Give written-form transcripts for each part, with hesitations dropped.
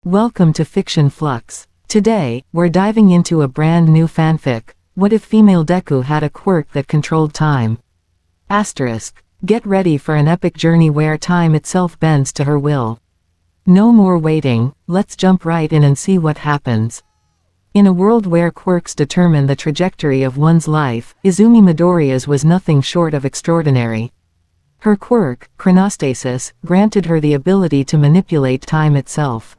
Welcome to Fiction Flux. Today, we're diving into a brand new fanfic. What if Female Deku had a quirk that controlled time? Asterisk. Get ready for an epic journey where time itself bends to her will. No more waiting, let's jump right in and see what happens. In a world where quirks determine the trajectory of one's life, Izuku Midoriya's was nothing short of extraordinary. Her quirk, chronostasis, granted her the ability to manipulate time itself.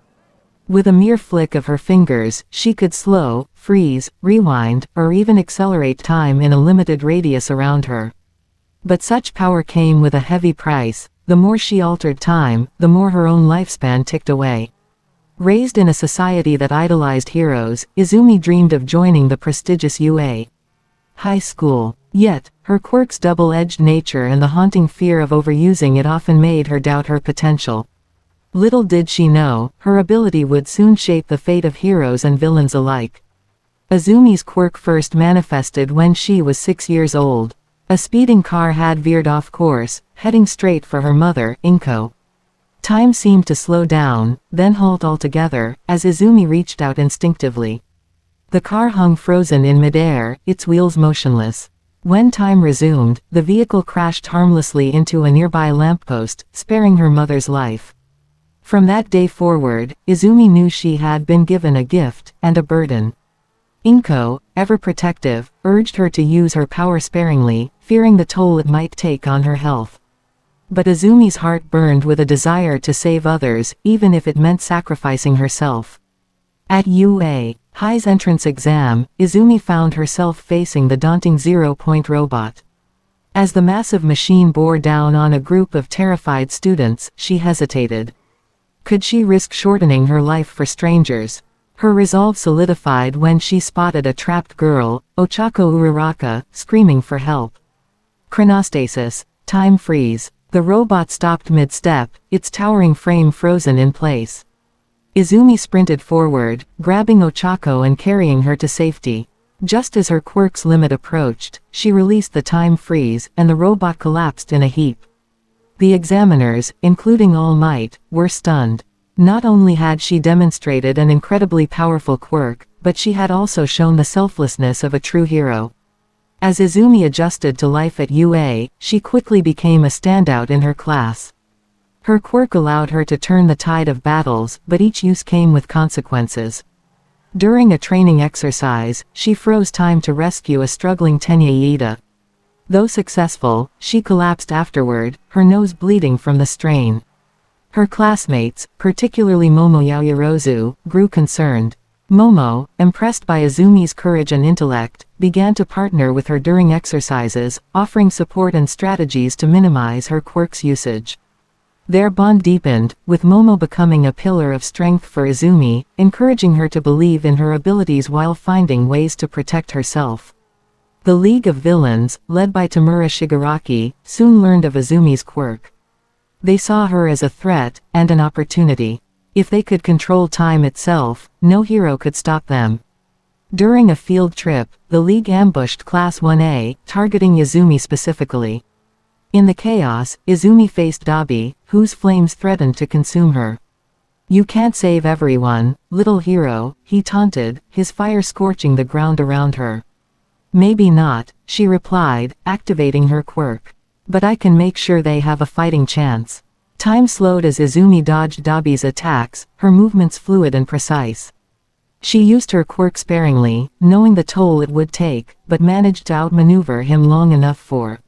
With a mere flick of her fingers, she could slow, freeze, rewind, or even accelerate time in a limited radius around her. But such power came with a heavy price. The more she altered time, the more her own lifespan ticked away. Raised in a society that idolized heroes, Izumi dreamed of joining the prestigious UA high school. Yet, her quirk's double-edged nature and the haunting fear of overusing it often made her doubt her potential. Little did she know, her ability would soon shape the fate of heroes and villains alike. Izumi's quirk first manifested when she was 6 years old. A speeding car had veered off course, heading straight for her mother, Inko. Time seemed to slow down, then halt altogether, as Izumi reached out instinctively. The car hung frozen in midair, its wheels motionless. When time resumed, the vehicle crashed harmlessly into a nearby lamppost, sparing her mother's life. From that day forward, Izumi knew she had been given a gift, and a burden. Inko, ever protective, urged her to use her power sparingly, fearing the toll it might take on her health. But Izumi's heart burned with a desire to save others, even if it meant sacrificing herself. At UA High's entrance exam, Izumi found herself facing the daunting zero-point robot. As the massive machine bore down on a group of terrified students, she hesitated. Could she risk shortening her life for strangers? Her resolve solidified when she spotted a trapped girl, Ochako Uraraka, screaming for help. Chronostasis. Time freeze. The robot stopped mid-step, its towering frame frozen in place. Izumi sprinted forward, grabbing Ochako and carrying her to safety. Just as her quirk's limit approached, she released the time freeze, and the robot collapsed in a heap. The examiners, including All Might, were stunned. Not only had she demonstrated an incredibly powerful quirk, but she had also shown the selflessness of a true hero. As Izumi adjusted to life at UA, she quickly became a standout in her class. Her quirk allowed her to turn the tide of battles, but each use came with consequences. During a training exercise, she froze time to rescue a struggling Tenya. Though successful, she collapsed afterward, her nose bleeding from the strain. Her classmates, particularly Momo Yaoyorozu, grew concerned. Momo, impressed by Izumi's courage and intellect, began to partner with her during exercises, offering support and strategies to minimize her quirk's usage. Their bond deepened, with Momo becoming a pillar of strength for Izumi, encouraging her to believe in her abilities while finding ways to protect herself. The League of Villains, led by Tamura Shigaraki, soon learned of Izumi's quirk. They saw her as a threat, and an opportunity. If they could control time itself, no hero could stop them. During a field trip, the League ambushed Class 1A, targeting Izumi specifically. In the chaos, Izumi faced Dabi, whose flames threatened to consume her. "You can't save everyone, little hero," he taunted, his fire scorching the ground around her. "Maybe not," she replied, activating her quirk. "But I can make sure they have a fighting chance." Time slowed as Izumi dodged Dabi's attacks, her movements fluid and precise. She used her quirk sparingly, knowing the toll it would take, but managed to outmaneuver him long enough for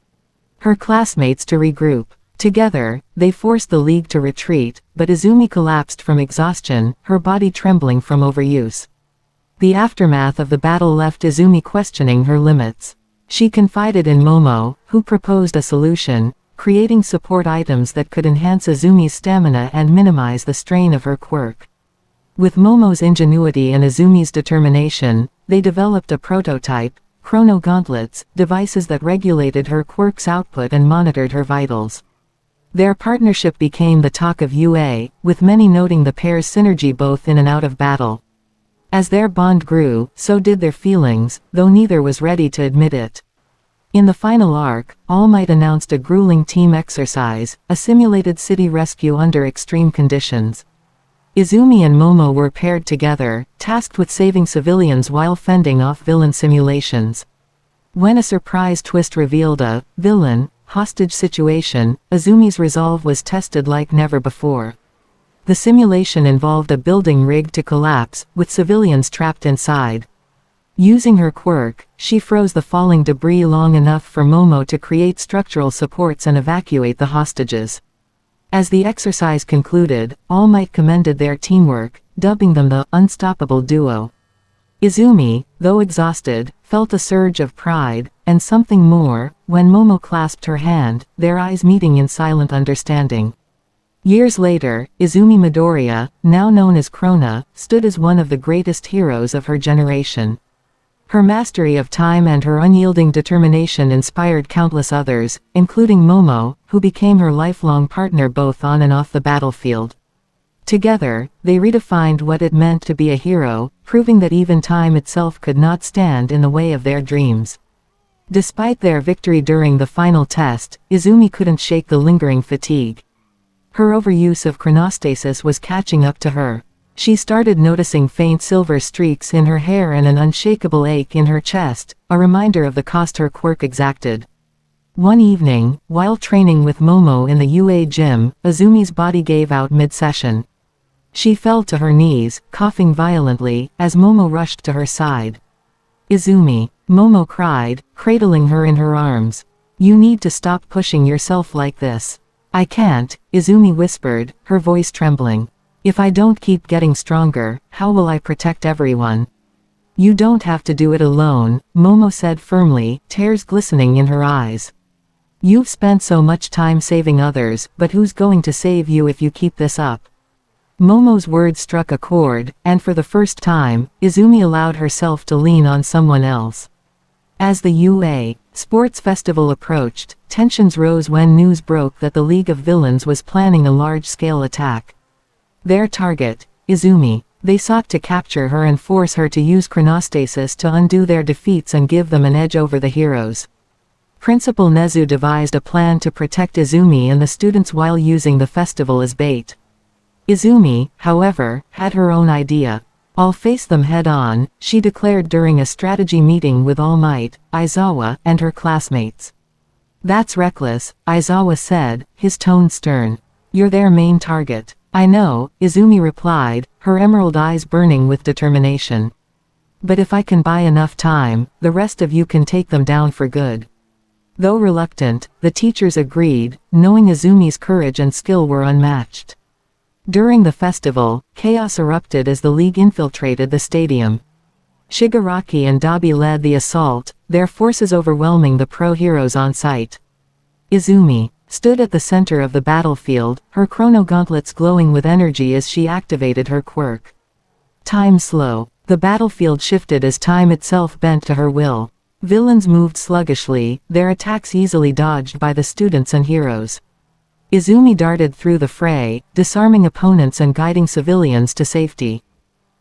her classmates to regroup. Together, they forced the League to retreat, but Izumi collapsed from exhaustion, her body trembling from overuse. The aftermath of the battle left Izumi questioning her limits. She confided in Momo, who proposed a solution, creating support items that could enhance Izumi's stamina and minimize the strain of her quirk. With Momo's ingenuity and Izumi's determination, they developed a prototype, chrono gauntlets, devices that regulated her quirk's output and monitored her vitals. Their partnership became the talk of UA, with many noting the pair's synergy both in and out of battle. As their bond grew, so did their feelings, though neither was ready to admit it. In the final arc, All Might announced a grueling team exercise, a simulated city rescue under extreme conditions. Izumi and Momo were paired together, tasked with saving civilians while fending off villain simulations. When a surprise twist revealed a villain hostage situation, Izumi's resolve was tested like never before. The simulation involved a building rigged to collapse, with civilians trapped inside. Using her quirk, she froze the falling debris long enough for Momo to create structural supports and evacuate the hostages. As the exercise concluded, All Might commended their teamwork, dubbing them the unstoppable duo. Izumi, though exhausted, felt a surge of pride, and something more, when Momo clasped her hand, their eyes meeting in silent understanding. Years later, Izuku Midoriya, now known as Krona, stood as one of the greatest heroes of her generation. Her mastery of time and her unyielding determination inspired countless others, including Momo, who became her lifelong partner both on and off the battlefield. Together, they redefined what it meant to be a hero, proving that even time itself could not stand in the way of their dreams. Despite their victory during the final test, Izumi couldn't shake the lingering fatigue. Her overuse of chronostasis was catching up to her. She started noticing faint silver streaks in her hair and an unshakable ache in her chest, a reminder of the cost her quirk exacted. One evening, while training with Momo in the UA gym, Izumi's body gave out mid-session. She fell to her knees, coughing violently, as Momo rushed to her side. "Izumi," Momo cried, cradling her in her arms. "You need to stop pushing yourself like this." "I can't," Izumi whispered, her voice trembling. "If I don't keep getting stronger, how will I protect everyone?" "You don't have to do it alone," Momo said firmly, tears glistening in her eyes. "You've spent so much time saving others, but who's going to save you if you keep this up?" Momo's words struck a chord, and for the first time, Izumi allowed herself to lean on someone else. As the UA Sports Festival approached, tensions rose when news broke that the League of Villains was planning a large-scale attack. Their target, Izumi. They sought to capture her and force her to use chronostasis to undo their defeats and give them an edge over the heroes. Principal Nezu devised a plan to protect Izumi and the students while using the festival as bait. Izumi, however, had her own idea. "I'll face them head-on," she declared during a strategy meeting with All Might, Aizawa, and her classmates. "That's reckless," Aizawa said, his tone stern. "You're their main target." "I know," Izumi replied, her emerald eyes burning with determination. "But if I can buy enough time, the rest of you can take them down for good." Though reluctant, the teachers agreed, knowing Izumi's courage and skill were unmatched. During the festival, chaos erupted as the League infiltrated the stadium. Shigaraki and Dabi led the assault, their forces overwhelming the pro-heroes on site. Izumi stood at the center of the battlefield, her chrono gauntlets glowing with energy as she activated her quirk. Time slow. The battlefield shifted as time itself bent to her will. Villains moved sluggishly, their attacks easily dodged by the students and heroes. Izumi darted through the fray, disarming opponents and guiding civilians to safety.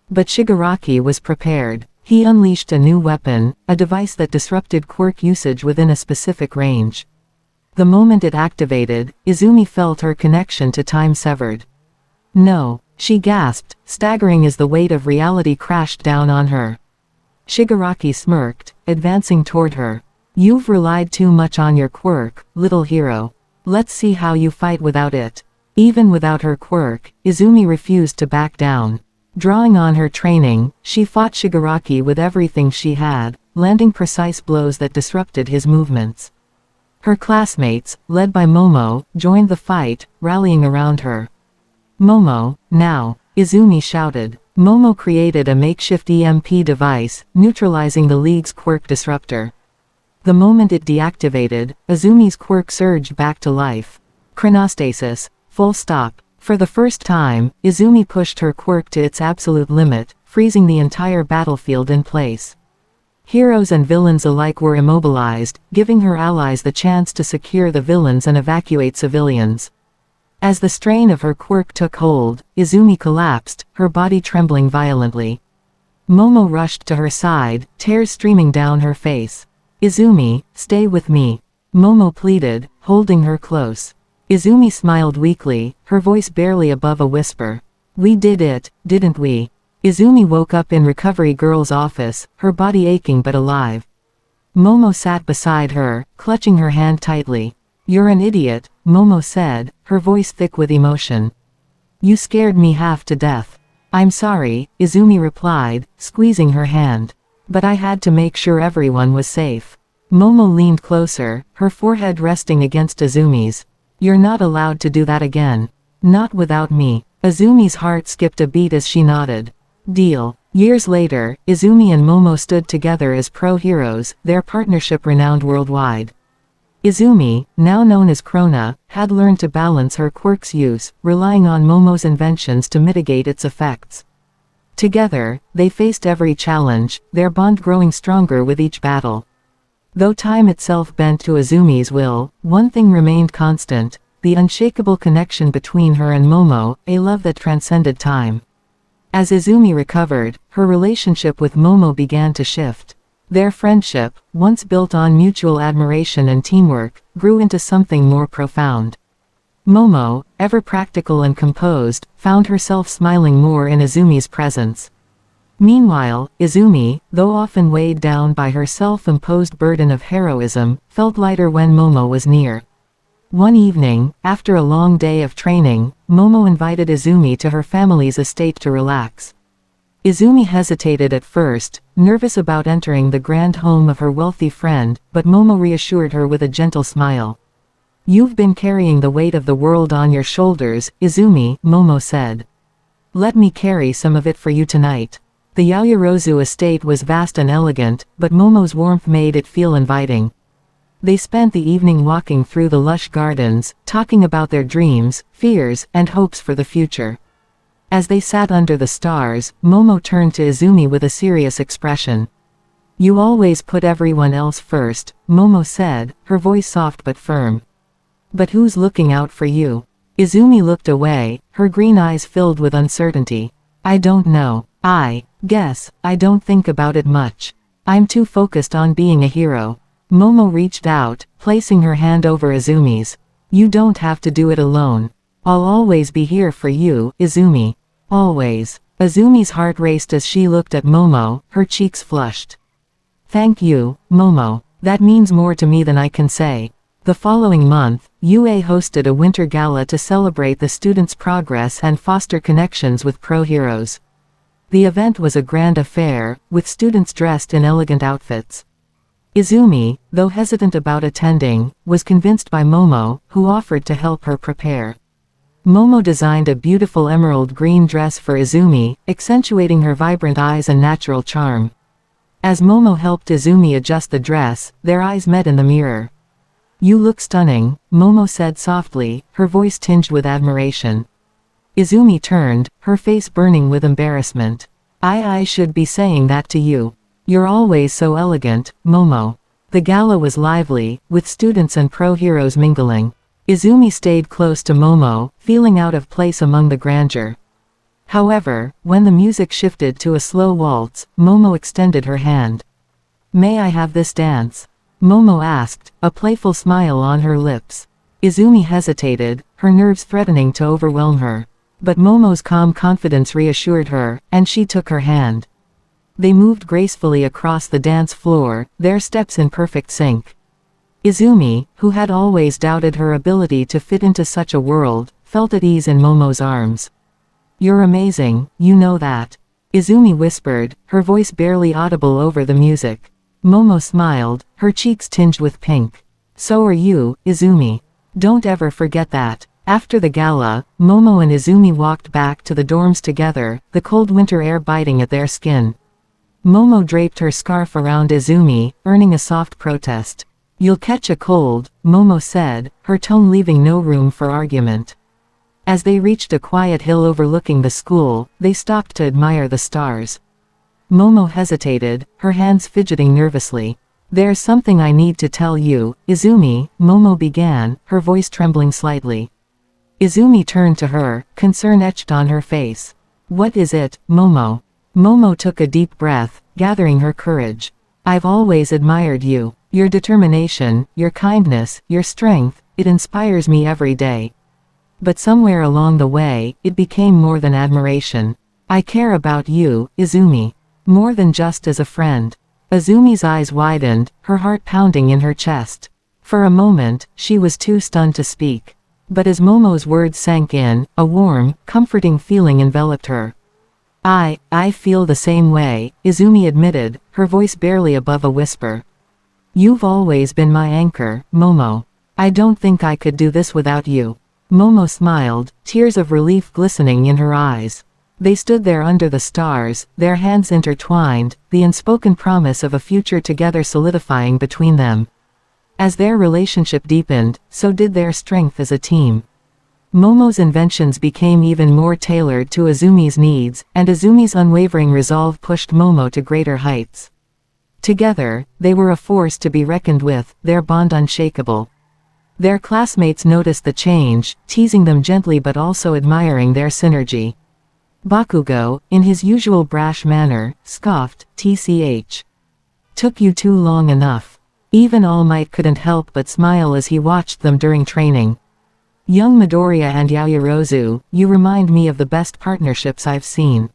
But Shigaraki was prepared. He unleashed a new weapon, a device that disrupted quirk usage within a specific range. The moment it activated, Izumi felt her connection to time severed. "No," she gasped, staggering as the weight of reality crashed down on her. Shigaraki smirked, advancing toward her. "You've relied too much on your quirk, little hero. Let's see how you fight without it." Even without her quirk, Izumi refused to back down. Drawing on her training, she fought Shigaraki with everything she had, landing precise blows that disrupted his movements. Her classmates, led by Momo, joined the fight, rallying around her. "Momo, now!" Izumi shouted. Momo created a makeshift EMP device, neutralizing the League's quirk disruptor. The moment it deactivated, Izumi's quirk surged back to life. Chronostasis. Full stop. For the first time, Izumi pushed her quirk to its absolute limit, freezing the entire battlefield in place. Heroes and villains alike were immobilized, giving her allies the chance to secure the villains and evacuate civilians. As the strain of her quirk took hold, Izumi collapsed, her body trembling violently. Momo rushed to her side, tears streaming down her face. "Izumi, stay with me," Momo pleaded, holding her close. Izumi smiled weakly, her voice barely above a whisper. We did it, didn't we? Izumi woke up in Recovery Girl's office, her body aching but alive. Momo sat beside her, clutching her hand tightly. You're an idiot, Momo said, her voice thick with emotion. You scared me half to death. I'm sorry, Izumi replied, squeezing her hand. But I had to make sure everyone was safe. Momo leaned closer, her forehead resting against Izumi's. You're not allowed to do that again. Not without me. Izumi's heart skipped a beat as she nodded. Deal. Years later, Izumi and Momo stood together as pro-heroes, their partnership renowned worldwide. Izumi, now known as Krona, had learned to balance her quirk's use, relying on Momo's inventions to mitigate its effects. Together, they faced every challenge, their bond growing stronger with each battle. Though time itself bent to Izumi's will, one thing remained constant: the unshakable connection between her and Momo, a love that transcended time. As Izumi recovered, her relationship with Momo began to shift. Their friendship, once built on mutual admiration and teamwork, grew into something more profound. Momo, ever practical and composed, found herself smiling more in Izumi's presence. Meanwhile, Izumi, though often weighed down by her self-imposed burden of heroism, felt lighter when Momo was near. One evening, after a long day of training, Momo invited Izumi to her family's estate to relax. Izumi hesitated at first, nervous about entering the grand home of her wealthy friend, but Momo reassured her with a gentle smile. You've been carrying the weight of the world on your shoulders, Izumi, Momo said. Let me carry some of it for you tonight. The Yaoyorozu estate was vast and elegant, but Momo's warmth made it feel inviting. They spent the evening walking through the lush gardens, talking about their dreams, fears, and hopes for the future. As they sat under the stars, Momo turned to Izumi with a serious expression. You always put everyone else first, Momo said, her voice soft but firm. But who's looking out for you? Izumi looked away, her green eyes filled with uncertainty. I don't know. I guess, I don't think about it much. I'm too focused on being a hero. Momo reached out, placing her hand over Izumi's. You don't have to do it alone. I'll always be here for you, Izumi. Always. Izumi's heart raced as she looked at Momo, her cheeks flushed. Thank you, Momo. That means more to me than I can say. The following month, UA hosted a winter gala to celebrate the students' progress and foster connections with pro-heroes. The event was a grand affair, with students dressed in elegant outfits. Izumi, though hesitant about attending, was convinced by Momo, who offered to help her prepare. Momo designed a beautiful emerald green dress for Izumi, accentuating her vibrant eyes and natural charm. As Momo helped Izumi adjust the dress, their eyes met in the mirror. You look stunning, Momo said softly, her voice tinged with admiration. Izumi turned, her face burning with embarrassment. I should be saying that to you. You're always so elegant, Momo. The gala was lively, with students and pro-heroes mingling. Izumi stayed close to Momo, feeling out of place among the grandeur. However, when the music shifted to a slow waltz, Momo extended her hand. May I have this dance? Momo asked, a playful smile on her lips. Izumi hesitated, her nerves threatening to overwhelm her. But Momo's calm confidence reassured her, and she took her hand. They moved gracefully across the dance floor, their steps in perfect sync. Izumi, who had always doubted her ability to fit into such a world, felt at ease in Momo's arms. You're amazing, you know that. Izumi whispered, her voice barely audible over the music. Momo smiled, her cheeks tinged with pink. So are you, Izumi. Don't ever forget that. After the gala, Momo and Izumi walked back to the dorms together, the cold winter air biting at their skin. Momo draped her scarf around Izumi, earning a soft protest. You'll catch a cold, Momo said, her tone leaving no room for argument. As they reached a quiet hill overlooking the school, they stopped to admire the stars. Momo hesitated, her hands fidgeting nervously. There's something I need to tell you, Izumi, Momo began, her voice trembling slightly. Izumi turned to her, concern etched on her face. What is it, Momo? Momo took a deep breath, gathering her courage. I've always admired you. Your determination, your kindness, your strength, it inspires me every day. But somewhere along the way, it became more than admiration. I care about you, Izumi. More than just as a friend. Izumi's eyes widened, her heart pounding in her chest. For a moment, she was too stunned to speak. But as Momo's words sank in, a warm, comforting feeling enveloped her. I feel the same way, Izumi admitted, her voice barely above a whisper. You've always been my anchor, Momo. I don't think I could do this without you. Momo smiled, tears of relief glistening in her eyes. They stood there under the stars, their hands intertwined, the unspoken promise of a future together solidifying between them. As their relationship deepened, so did their strength as a team. Momo's inventions became even more tailored to Izumi's needs, and Izumi's unwavering resolve pushed Momo to greater heights. Together, they were a force to be reckoned with, their bond unshakable. Their classmates noticed the change, teasing them gently but also admiring their synergy. Bakugo, in his usual brash manner, scoffed, "TCH. Took you too long enough." Even All Might couldn't help but smile as he watched them during training. Young Midoriya and Yaoyorozu, you remind me of the best partnerships I've seen.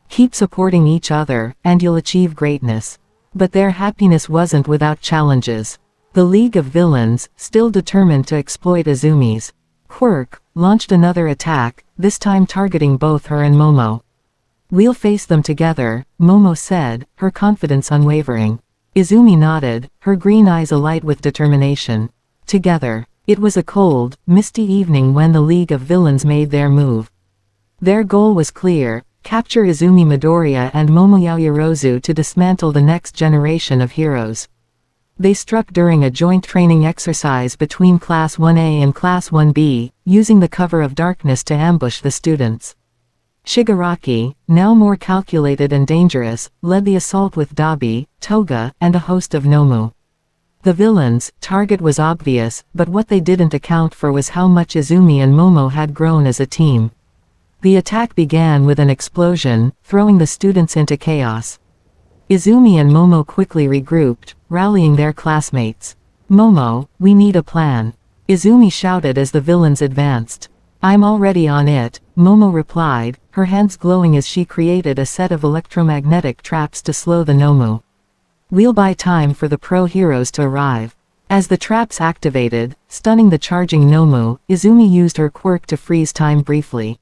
Keep supporting each other, and you'll achieve greatness. But their happiness wasn't without challenges. The League of Villains, still determined to exploit Izumi's Quirk, launched another attack, this time targeting both her and Momo. We'll face them together, Momo said, her confidence unwavering. Izumi nodded, her green eyes alight with determination. Together. It was a cold, misty evening when the League of Villains made their move. Their goal was clear: capture Izuku Midoriya and Momo Yaoyorozu to dismantle the next generation of heroes. They struck during a joint training exercise between Class 1A and Class 1B, using the cover of darkness to ambush the students. Shigaraki, now more calculated and dangerous, led the assault with Dabi, Toga, and a host of Nomu. The villains' target was obvious, but what they didn't account for was how much Izumi and Momo had grown as a team. The attack began with an explosion, throwing the students into chaos. Izumi and Momo quickly regrouped, rallying their classmates. "Momo, we need a plan," Izumi shouted as the villains advanced. "I'm already on it," Momo replied, her hands glowing as she created a set of electromagnetic traps to slow the Nomu. "We'll buy time for the pro-heroes to arrive." As the traps activated, stunning the charging Nomu, Izumi used her quirk to freeze time briefly.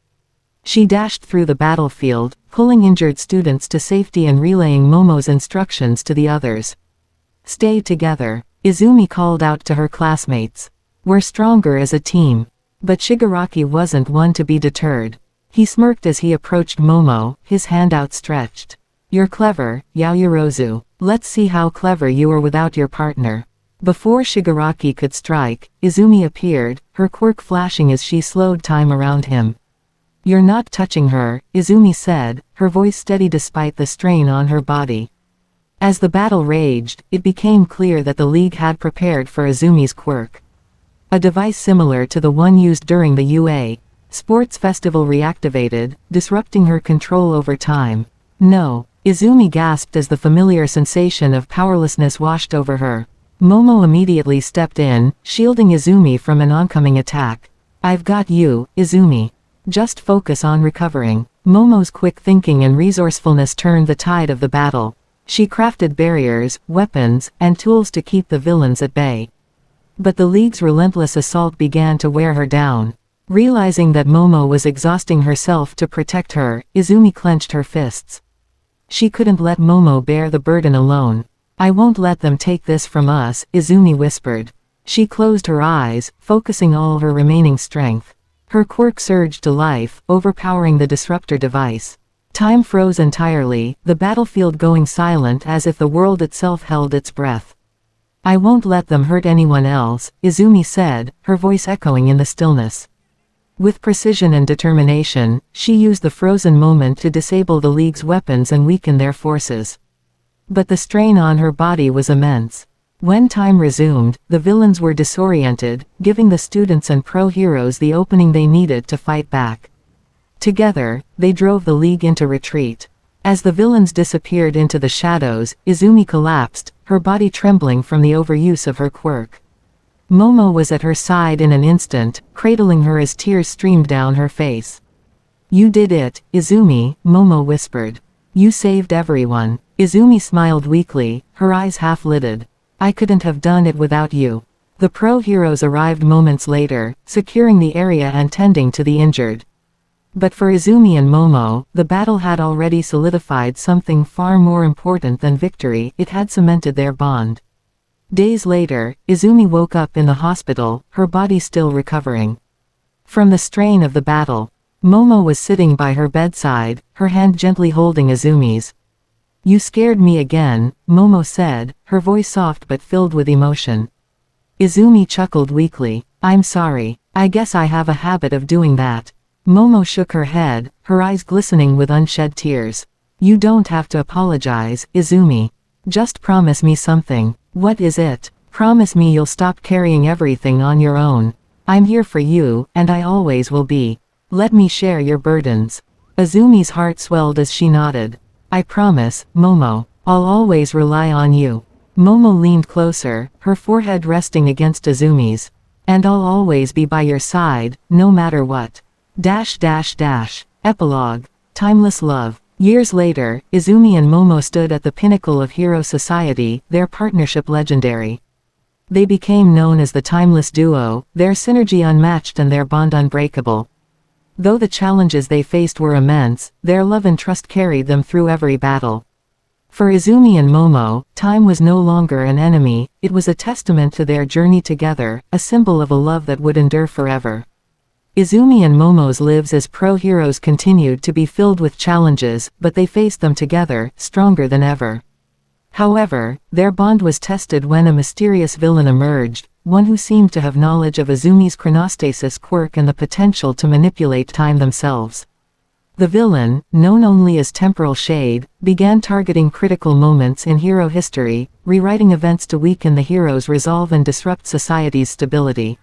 She dashed through the battlefield, pulling injured students to safety and relaying Momo's instructions to the others. "Stay together," Izumi called out to her classmates. "We're stronger as a team." But Shigaraki wasn't one to be deterred. He smirked as he approached Momo, his hand outstretched. "You're clever, Yaoyorozu. Let's see how clever you are without your partner." Before Shigaraki could strike, Izumi appeared, her quirk flashing as she slowed time around him. "You're not touching her," Izumi said, her voice steady despite the strain on her body. As the battle raged, it became clear that the League had prepared for Izumi's quirk. A device similar to the one used during the UA Sports Festival reactivated, disrupting her control over time. "No," Izumi gasped as the familiar sensation of powerlessness washed over her. Momo immediately stepped in, shielding Izumi from an oncoming attack. "I've got you, Izumi. Just focus on recovering." Momo's quick thinking and resourcefulness turned the tide of the battle. She crafted barriers, weapons, and tools to keep the villains at bay. But the League's relentless assault began to wear her down. Realizing that Momo was exhausting herself to protect her, Izumi clenched her fists. She couldn't let Momo bear the burden alone. "I won't let them take this from us," Izumi whispered. She closed her eyes, focusing all her remaining strength. Her quirk surged to life, overpowering the disruptor device. Time froze entirely, the battlefield going silent as if the world itself held its breath. "I won't let them hurt anyone else," Izumi said, her voice echoing in the stillness. With precision and determination, she used the frozen moment to disable the League's weapons and weaken their forces. But the strain on her body was immense. When time resumed, the villains were disoriented, giving the students and pro-heroes the opening they needed to fight back. Together, they drove the League into retreat. As the villains disappeared into the shadows, Izumi collapsed, her body trembling from the overuse of her quirk. Momo was at her side in an instant, cradling her as tears streamed down her face. "You did it, Izumi," Momo whispered. "You saved everyone." Izumi smiled weakly, her eyes half-lidded. "I couldn't have done it without you." The pro-heroes arrived moments later, securing the area and tending to the injured. But for Izumi and Momo, the battle had already solidified something far more important than victory. It had cemented their bond. Days later, Izumi woke up in the hospital, her body still recovering from the strain of the battle. Momo was sitting by her bedside, her hand gently holding Izumi's. "You scared me again," Momo said, her voice soft but filled with emotion. Izumi chuckled weakly. "I'm sorry. I guess I have a habit of doing that." Momo shook her head, her eyes glistening with unshed tears. "You don't have to apologize, Izumi. Just promise me something." "What is it?" "Promise me you'll stop carrying everything on your own. I'm here for you, and I always will be. Let me share your burdens." Izumi's heart swelled as she nodded. "I promise, Momo. I'll always rely on you." Momo leaned closer, her forehead resting against Izumi's. "And I'll always be by your side, no matter what." Epilogue. Timeless love. Years later, Izumi and Momo stood at the pinnacle of hero society, their partnership legendary. They became known as the timeless duo, their synergy unmatched and their bond unbreakable. Though the challenges they faced were immense, their love and trust carried them through every battle. For Izumi and Momo, time was no longer an enemy, it was a testament to their journey together, a symbol of a love that would endure forever. Izumi and Momo's lives as pro-heroes continued to be filled with challenges, but they faced them together, stronger than ever. However, their bond was tested when a mysterious villain emerged, one who seemed to have knowledge of Izumi's chronostasis quirk and the potential to manipulate time themselves. The villain, known only as Temporal Shade, began targeting critical moments in hero history, rewriting events to weaken the hero's resolve and disrupt society's stability.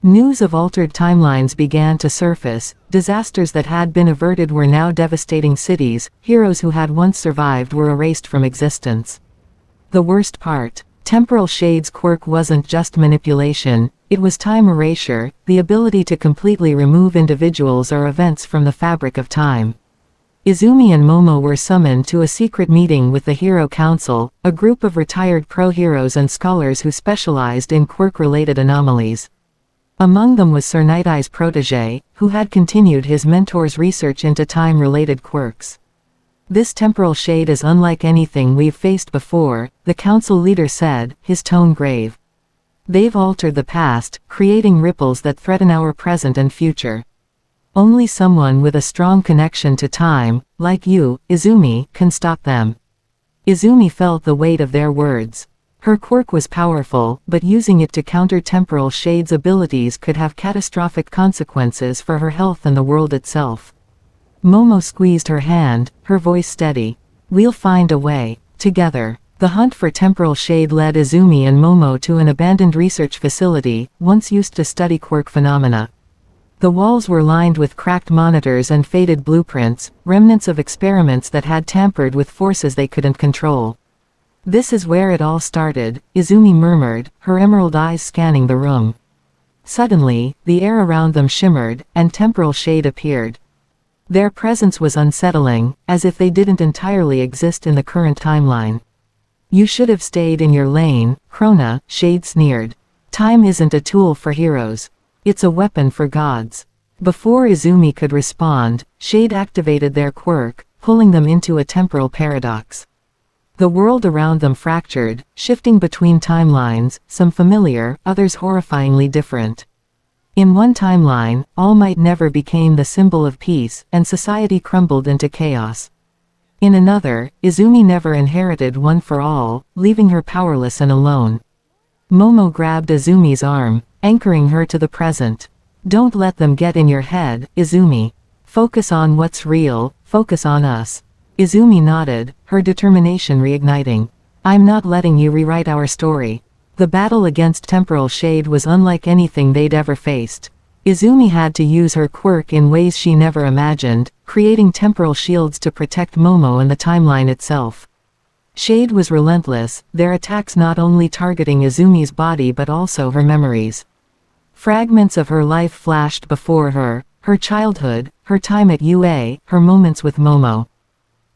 News of altered timelines began to surface, disasters that had been averted were now devastating cities, heroes who had once survived were erased from existence. The worst part, Temporal Shade's quirk wasn't just manipulation, it was time erasure, the ability to completely remove individuals or events from the fabric of time. Izumi and Momo were summoned to a secret meeting with the Hero Council, a group of retired pro-heroes and scholars who specialized in quirk-related anomalies. Among them was Sir Night Eye's protégé, who had continued his mentor's research into time-related quirks. "This temporal shade is unlike anything we've faced before," the council leader said, his tone grave. "They've altered the past, creating ripples that threaten our present and future. Only someone with a strong connection to time, like you, Izumi, can stop them." Izumi felt the weight of their words. Her quirk was powerful, but using it to counter Temporal Shade's abilities could have catastrophic consequences for her health and the world itself. Momo squeezed her hand, her voice steady. "We'll find a way. Together." The hunt for Temporal Shade led Izumi and Momo to an abandoned research facility, once used to study quirk phenomena. The walls were lined with cracked monitors and faded blueprints, remnants of experiments that had tampered with forces they couldn't control. "This is where it all started," Izumi murmured, her emerald eyes scanning the room. Suddenly, the air around them shimmered, and Temporal Shade appeared. Their presence was unsettling, as if they didn't entirely exist in the current timeline. "You should have stayed in your lane, Krona," Shade sneered. "Time isn't a tool for heroes. It's a weapon for gods." Before Izumi could respond, Shade activated their quirk, pulling them into a temporal paradox. The world around them fractured, shifting between timelines, some familiar, others horrifyingly different. In one timeline, All Might never became the symbol of peace, and society crumbled into chaos. In another, Izumi never inherited One for All, leaving her powerless and alone. Momo grabbed Izumi's arm, anchoring her to the present. "Don't let them get in your head, Izumi. Focus on what's real, focus on us." Izumi nodded, her determination reigniting. "I'm not letting you rewrite our story." The battle against Temporal Shade was unlike anything they'd ever faced. Izumi had to use her quirk in ways she never imagined, creating temporal shields to protect Momo and the timeline itself. Shade was relentless, their attacks not only targeting Izumi's body but also her memories. Fragments of her life flashed before her, her childhood, her time at UA, her moments with Momo.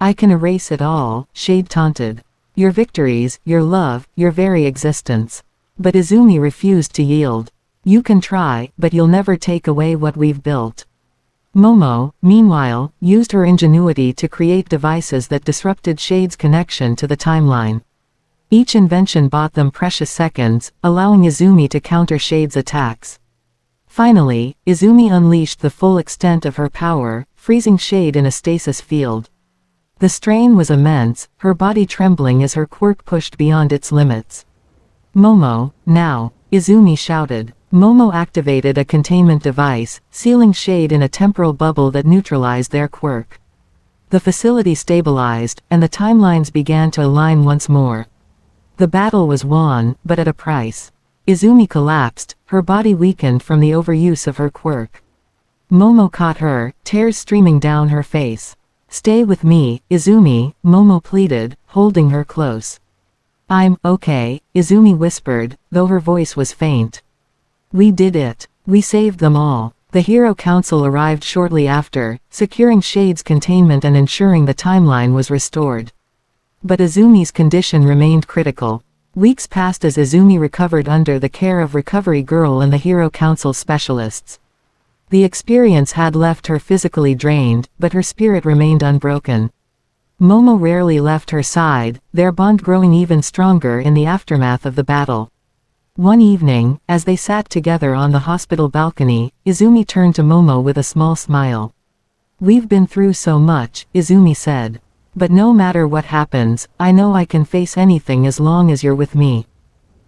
"I can erase it all," Shade taunted. "Your victories, your love, your very existence." But Izumi refused to yield. "You can try, but you'll never take away what we've built." Momo, meanwhile, used her ingenuity to create devices that disrupted Shade's connection to the timeline. Each invention bought them precious seconds, allowing Izumi to counter Shade's attacks. Finally, Izumi unleashed the full extent of her power, freezing Shade in a stasis field. The strain was immense, her body trembling as her quirk pushed beyond its limits. "Momo, now!" Izumi shouted. Momo activated a containment device, sealing Shade in a temporal bubble that neutralized their quirk. The facility stabilized, and the timelines began to align once more. The battle was won, but at a price. Izumi collapsed, her body weakened from the overuse of her quirk. Momo caught her, tears streaming down her face. "Stay with me, Izumi," Momo pleaded, holding her close. "I'm okay," Izumi whispered, though her voice was faint. "We did it. We saved them all." The Hero Council arrived shortly after, securing Shade's containment and ensuring the timeline was restored. But Izumi's condition remained critical. Weeks passed as Izumi recovered under the care of Recovery Girl and the Hero Council specialists. The experience had left her physically drained, but her spirit remained unbroken. Momo rarely left her side, their bond growing even stronger in the aftermath of the battle. One evening, as they sat together on the hospital balcony, Izumi turned to Momo with a small smile. "We've been through so much," Izumi said. "But no matter what happens, I know I can face anything as long as you're with me."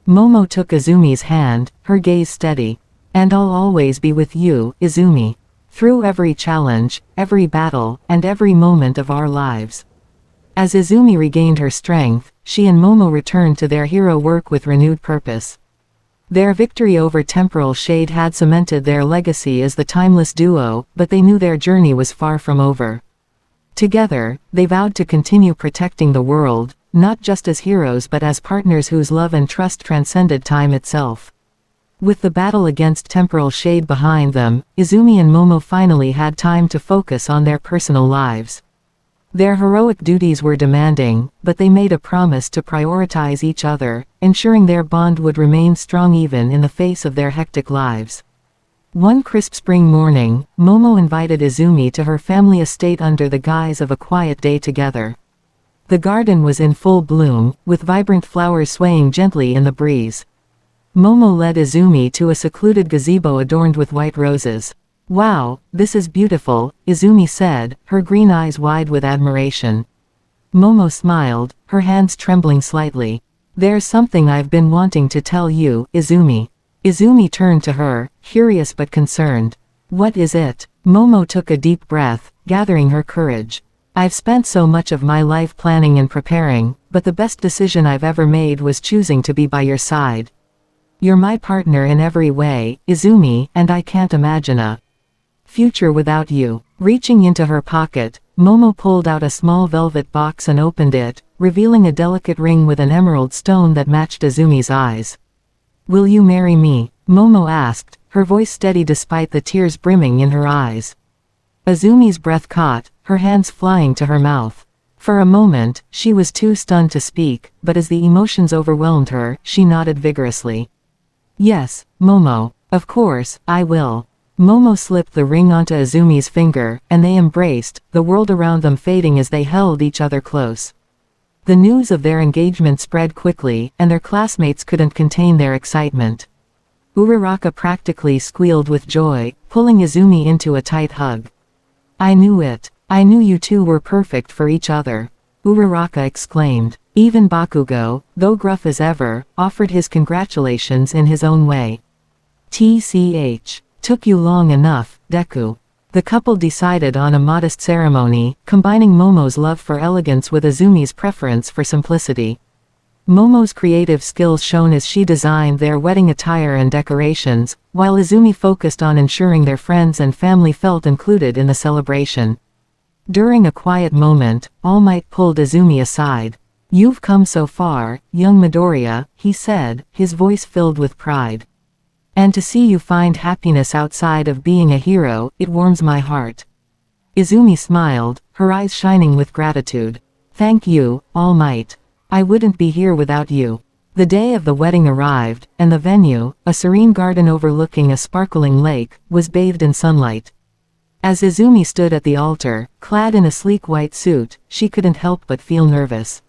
Momo took Izumi's hand, her gaze steady. "And I'll always be with you, Izumi. Through every challenge, every battle, and every moment of our lives." As Izumi regained her strength, she and Momo returned to their hero work with renewed purpose. Their victory over Temporal Shade had cemented their legacy as the timeless duo, but they knew their journey was far from over. Together, they vowed to continue protecting the world, not just as heroes but as partners whose love and trust transcended time itself. With the battle against Temporal Shade behind them, Izumi and Momo finally had time to focus on their personal lives. Their heroic duties were demanding, but they made a promise to prioritize each other, ensuring their bond would remain strong even in the face of their hectic lives. One crisp spring morning, Momo invited Izumi to her family estate under the guise of a quiet day together. The garden was in full bloom, with vibrant flowers swaying gently in the breeze. Momo led Izumi to a secluded gazebo adorned with white roses. "Wow, this is beautiful," Izumi said, her green eyes wide with admiration. Momo smiled, her hands trembling slightly. "There's something I've been wanting to tell you, Izumi." Izumi turned to her, curious but concerned. "What is it?" Momo took a deep breath, gathering her courage. "I've spent so much of my life planning and preparing, but the best decision I've ever made was choosing to be by your side. You're my partner in every way, Izumi, and I can't imagine a future without you." Reaching into her pocket, Momo pulled out a small velvet box and opened it, revealing a delicate ring with an emerald stone that matched Izumi's eyes. "Will you marry me?" Momo asked, her voice steady despite the tears brimming in her eyes. Izumi's breath caught, her hands flying to her mouth. For a moment, she was too stunned to speak, but as the emotions overwhelmed her, she nodded vigorously. "Yes, Momo. Of course, I will." Momo slipped the ring onto Izumi's finger, and they embraced, the world around them fading as they held each other close. The news of their engagement spread quickly, and their classmates couldn't contain their excitement. Uraraka practically squealed with joy, pulling Izumi into a tight hug. "I knew it. I knew you two were perfect for each other," Uraraka exclaimed. Even Bakugo, though gruff as ever, offered his congratulations in his own way. "TCH. Took you long enough, Deku." The couple decided on a modest ceremony, combining Momo's love for elegance with Izumi's preference for simplicity. Momo's creative skills shone as she designed their wedding attire and decorations, while Izumi focused on ensuring their friends and family felt included in the celebration. During a quiet moment, All Might pulled Izumi aside. You've come so far, young Midoriya, he said, his voice filled with pride. And to see you find happiness outside of being a hero, it warms my heart. Izumi smiled, her eyes shining with gratitude. Thank you, All Might. I wouldn't be here without you. The day of the wedding arrived, and the venue, a serene garden overlooking a sparkling lake, was bathed in sunlight. As Izumi stood at the altar, clad in a sleek white suit, she couldn't help but feel nervous.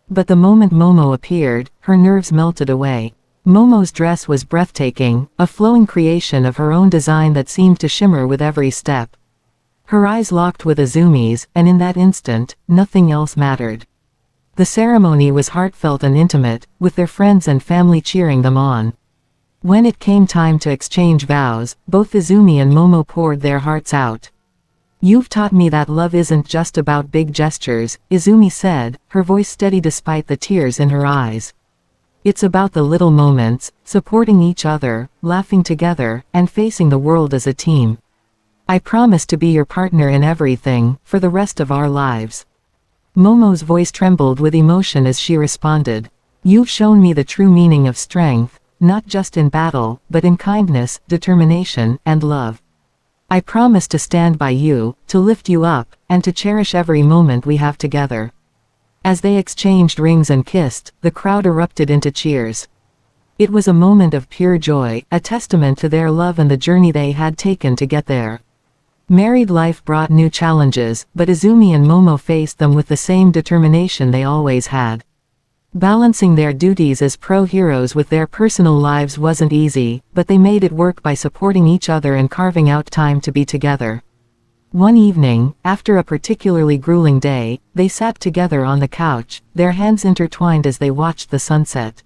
But the moment Momo appeared, her nerves melted away. Momo's dress was breathtaking, a flowing creation of her own design that seemed to shimmer with every step. Her eyes locked with Izumi's, and in that instant, nothing else mattered. The ceremony was heartfelt and intimate, with their friends and family cheering them on. When it came time to exchange vows, both Izumi and Momo poured their hearts out. You've taught me that love isn't just about big gestures, Izumi said, her voice steady despite the tears in her eyes. It's about the little moments, supporting each other, laughing together, and facing the world as a team. I promise to be your partner in everything, for the rest of our lives. Momo's voice trembled with emotion as she responded. You've shown me the true meaning of strength, not just in battle, but in kindness, determination, and love. I promise to stand by you, to lift you up, and to cherish every moment we have together. As they exchanged rings and kissed, the crowd erupted into cheers. It was a moment of pure joy, a testament to their love and the journey they had taken to get there. Married life brought new challenges, but Izumi and Momo faced them with the same determination they always had. Balancing their duties as pro-heroes with their personal lives wasn't easy, but they made it work by supporting each other and carving out time to be together. One evening, after a particularly grueling day, they sat together on the couch, their hands intertwined as they watched the sunset.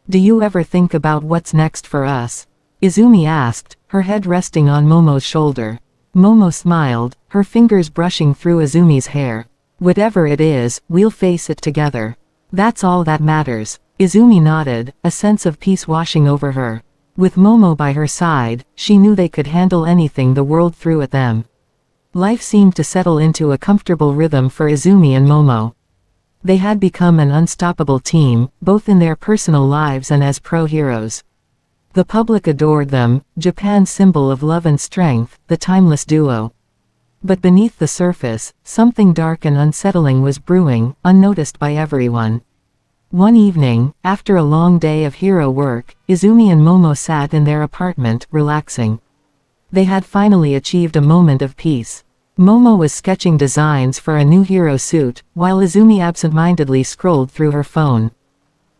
Do you ever think about what's next for us? Izumi asked, her head resting on Momo's shoulder. Momo smiled, her fingers brushing through Izumi's hair. Whatever it is, we'll face it together. That's all that matters. Izumi nodded, a sense of peace washing over her. With Momo by her side, she knew they could handle anything the world threw at them. Life seemed to settle into a comfortable rhythm for Izumi and Momo. They had become an unstoppable team, both in their personal lives and as pro-heroes. The public adored them, Japan's symbol of love and strength, the timeless duo. But beneath the surface, something dark and unsettling was brewing, unnoticed by everyone. One evening, after a long day of hero work, Izumi and Momo sat in their apartment, relaxing. They had finally achieved a moment of peace. Momo was sketching designs for a new hero suit, while Izumi absent-mindedly scrolled through her phone.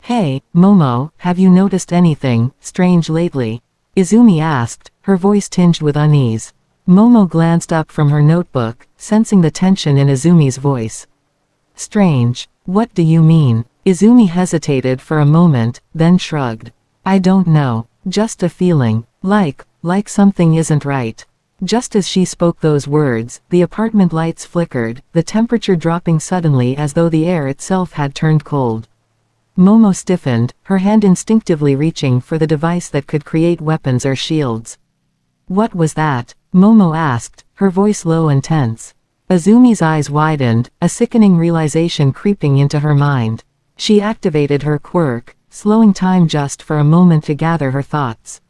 Hey, Momo, have you noticed anything strange lately? Izumi asked, her voice tinged with unease. Momo glanced up from her notebook, sensing the tension in Izumi's voice. Strange? What do you mean? Izumi hesitated for a moment, then shrugged. I don't know. Just a feeling. Like something isn't right. Just as she spoke those words, the apartment lights flickered, the temperature dropping suddenly as though the air itself had turned cold. Momo stiffened, her hand instinctively reaching for the device that could create weapons or shields. What was that? Momo asked, her voice low and tense. Izumi's eyes widened, a sickening realization creeping into her mind. She activated her quirk, slowing time just for a moment to gather her thoughts.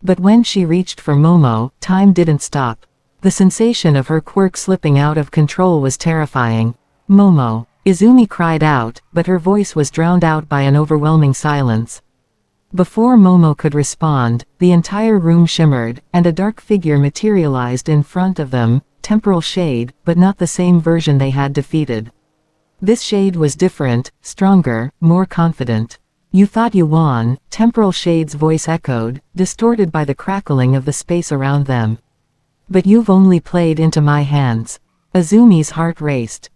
But when she reached for Momo, time didn't stop. The sensation of her quirk slipping out of control was terrifying. Momo! Izumi cried out, but her voice was drowned out by an overwhelming silence. Before Momo could respond, the entire room shimmered, and a dark figure materialized in front of them, temporal shade, but not the same version they had defeated. This shade was different, stronger, more confident. You thought you won, temporal shade's voice echoed, distorted by the crackling of the space around them. But you've only played into my hands. Izumi's heart raced.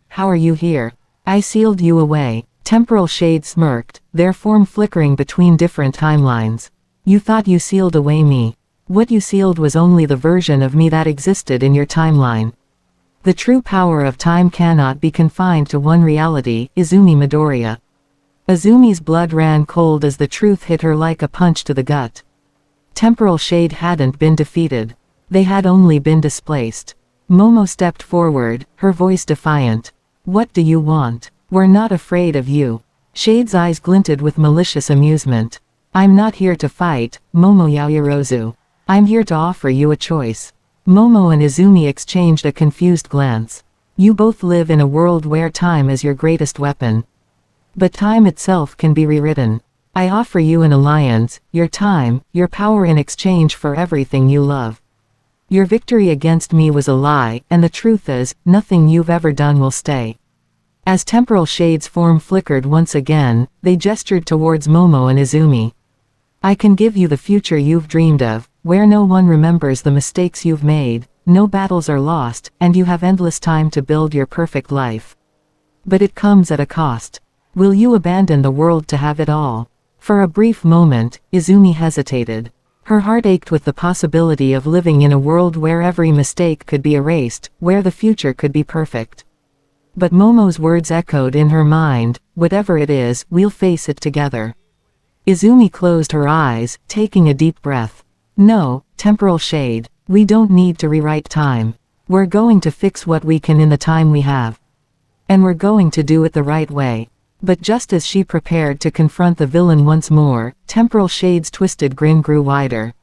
How are you here? I sealed you away. Temporal shade smirked, their form flickering between different timelines. You thought you sealed away me. What you sealed was only the version of me that existed in your timeline. The true power of time cannot be confined to one reality, Izuku Midoriya. Izumi's blood ran cold as the truth hit her like a punch to the gut. Temporal shade hadn't been defeated. They had only been displaced. Momo stepped forward, her voice defiant. What do you want? We're not afraid of you. Shade's eyes glinted with malicious amusement. I'm not here to fight, Momo Yaoyorozu. I'm here to offer you a choice. Momo and Izumi exchanged a confused glance. You both live in a world where time is your greatest weapon. But time itself can be rewritten. I offer you an alliance, your time, your power in exchange for everything you love. Your victory against me was a lie, and the truth is, nothing you've ever done will stay. As temporal shades' form flickered once again, they gestured towards Momo and Izumi. I can give you the future you've dreamed of, where no one remembers the mistakes you've made, no battles are lost, and you have endless time to build your perfect life. But it comes at a cost. Will you abandon the world to have it all? For a brief moment, Izumi hesitated. Her heart ached with the possibility of living in a world where every mistake could be erased, where the future could be perfect. But Momo's words echoed in her mind, whatever it is, we'll face it together. Izumi closed her eyes, taking a deep breath. No, temporal shade. We don't need to rewrite time. We're going to fix what we can in the time we have. And we're going to do it the right way. But just as she prepared to confront the villain once more, temporal shade's twisted grin grew wider.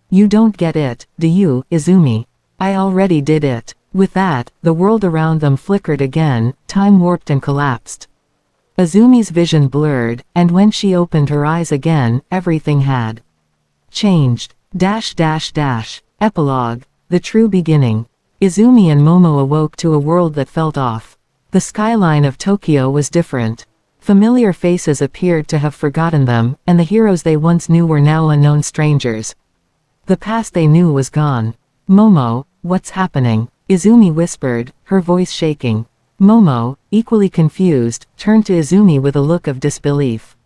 You don't get it, do you, Izumi? I already did it. With that, the world around them flickered again, time warped and collapsed. Izumi's vision blurred, and when she opened her eyes again, everything had changed. Epilogue. The true beginning. Izumi and Momo awoke to a world that felt off. The skyline of Tokyo was different. Familiar faces appeared to have forgotten them, and the heroes they once knew were now unknown strangers. The past they knew was gone. Momo, what's happening? Izumi whispered, her voice shaking. Momo, equally confused, turned to Izumi with a look of disbelief.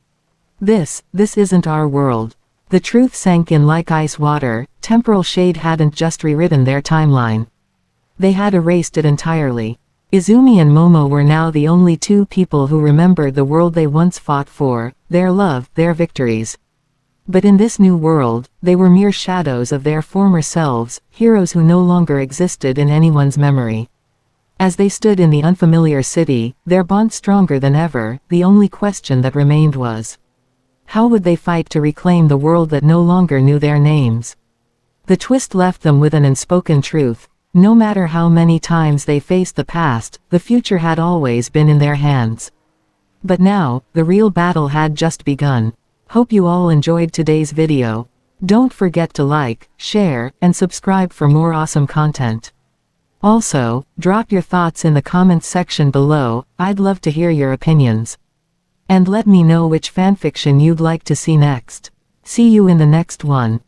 This isn't our world. The truth sank in like ice water. Temporal shade hadn't just rewritten their timeline. They had erased it entirely. Izumi and Momo were now the only two people who remembered the world they once fought for, their love, their victories. But in this new world, they were mere shadows of their former selves, heroes who no longer existed in anyone's memory. As they stood in the unfamiliar city, their bond stronger than ever, the only question that remained was, how would they fight to reclaim the world that no longer knew their names? The twist left them with an unspoken truth. No matter how many times they faced the past, the future had always been in their hands. But now, the real battle had just begun. Hope you all enjoyed today's video. Don't forget to like, share, and subscribe for more awesome content. Also, drop your thoughts in the comments section below. I'd love to hear your opinions. And let me know which fanfiction you'd like to see next. See you in the next one.